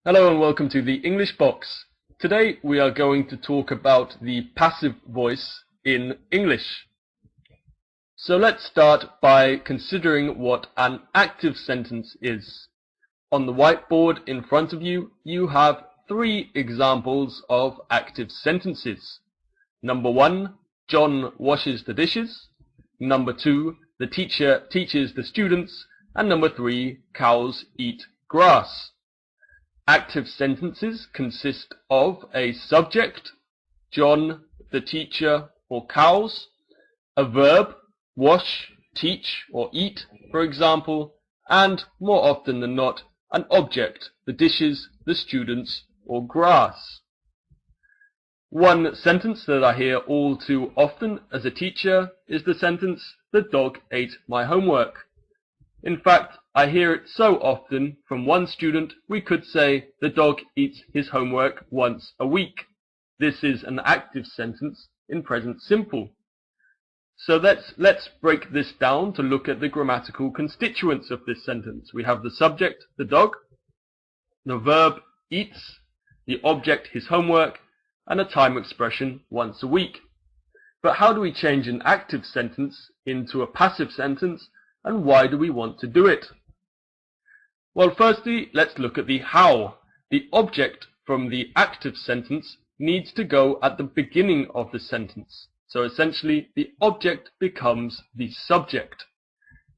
Hello and welcome to the English Box. Today we are going to talk about the passive voice in English. So let's start by considering what an active sentence is. On the whiteboard in front of you, you have three examples of active sentences. Number 1, John washes the dishes. Number 2, the teacher teaches the students. And number 3, cows eat grass. Active sentences consist of a subject, John, the teacher, or cows, a verb, wash, teach, or eat, for example, and, more often than not, an object, the dishes, the students, or grass. One sentence that I hear all too often as a teacher is the sentence, "The dog ate my homework." In fact, I hear it so often from one student, we could say the dog eats his homework once a week. This is an active sentence in present simple. So let's break this down to look at the grammatical constituents of this sentence. We have the subject, the dog, the verb, eats, the object, his homework, and a time expression, once a week. But how do we change an active sentence into a passive sentence? And why do we want to do it? Well, firstly, let's look at the how. The object from the active sentence needs to go at the beginning of the sentence. So essentially, the object becomes the subject.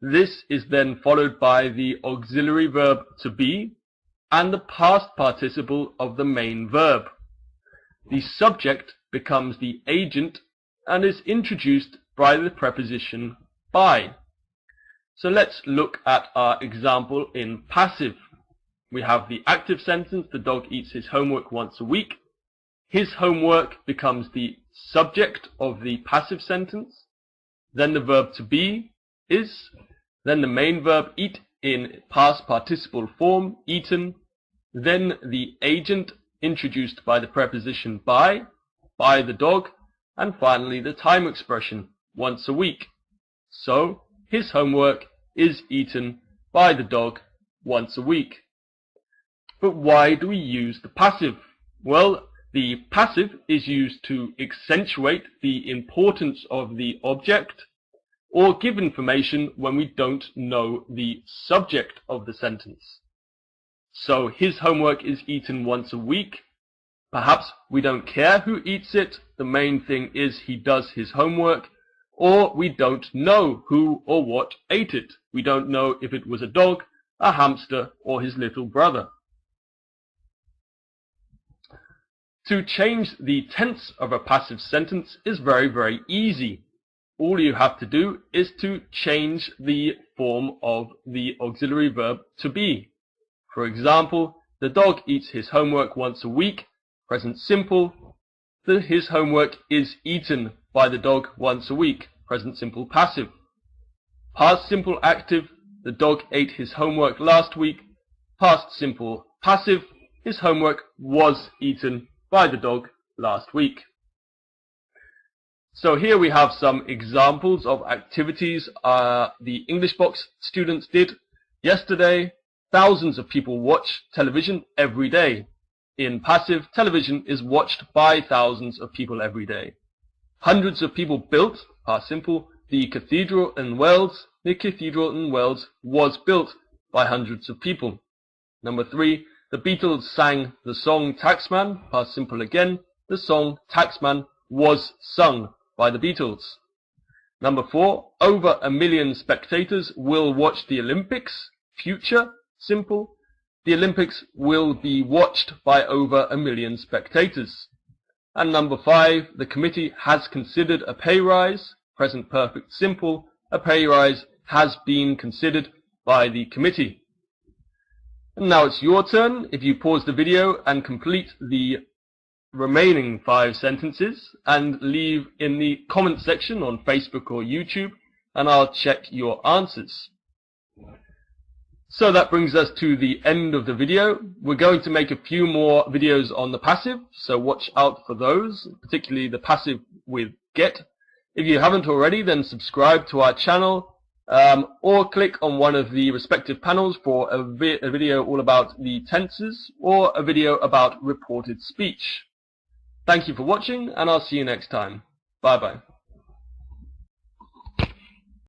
This is then followed by the auxiliary verb to be and the past participle of the main verb. The subject becomes the agent and is introduced by the preposition by. So let's look at our example in passive. We have the active sentence, the dog eats his homework once a week. His homework becomes the subject of the passive sentence. Then the verb to be is. Then the main verb eat in past participle form, eaten. Then the agent introduced by the preposition by the dog. And finally the time expression, once a week. So, his homework is eaten by the dog once a week. But why do we use the passive? Well, the passive is used to accentuate the importance of the object or give information when we don't know the subject of the sentence. So, his homework is eaten once a week. Perhaps we don't care who eats it. The main thing is he does his homework. Or we don't know who or what ate it. We don't know if it was a dog, a hamster, or his little brother. To change the tense of a passive sentence is very, very easy. All you have to do is to change the form of the auxiliary verb to be. For example, the dog eats his homework once a week. Present simple. His homework is eaten by the dog once a week. Present simple passive. Past simple active. The dog ate his homework last week. Past simple passive. His homework was eaten by the dog last week. So here we have some examples of activities the English Box students did yesterday. Thousands of people watch television every day. In passive, television is watched by thousands of people every day. Hundreds of people built, past simple, the cathedral in Wales. The cathedral in Wales was built by hundreds of people. Number 3, the Beatles sang the song Taxman, past simple again. The song Taxman was sung by the Beatles. Number 4, over 1 million spectators will watch the Olympics, future, simple. The Olympics will be watched by over 1 million spectators. And number 5, the committee has considered a pay rise, present perfect simple. A pay rise has been considered by the committee. And now it's your turn. If you pause the video and complete the remaining 5 sentences and leave in the comment section on Facebook or YouTube, and I'll check your answers. So that brings us to the end of the video. We're going to make a few more videos on the passive, so watch out for those, particularly the passive with get. If you haven't already, then subscribe to our channel or click on one of the respective panels for a video all about the tenses or a video about reported speech. Thank you for watching, and I'll see you next time. Bye bye.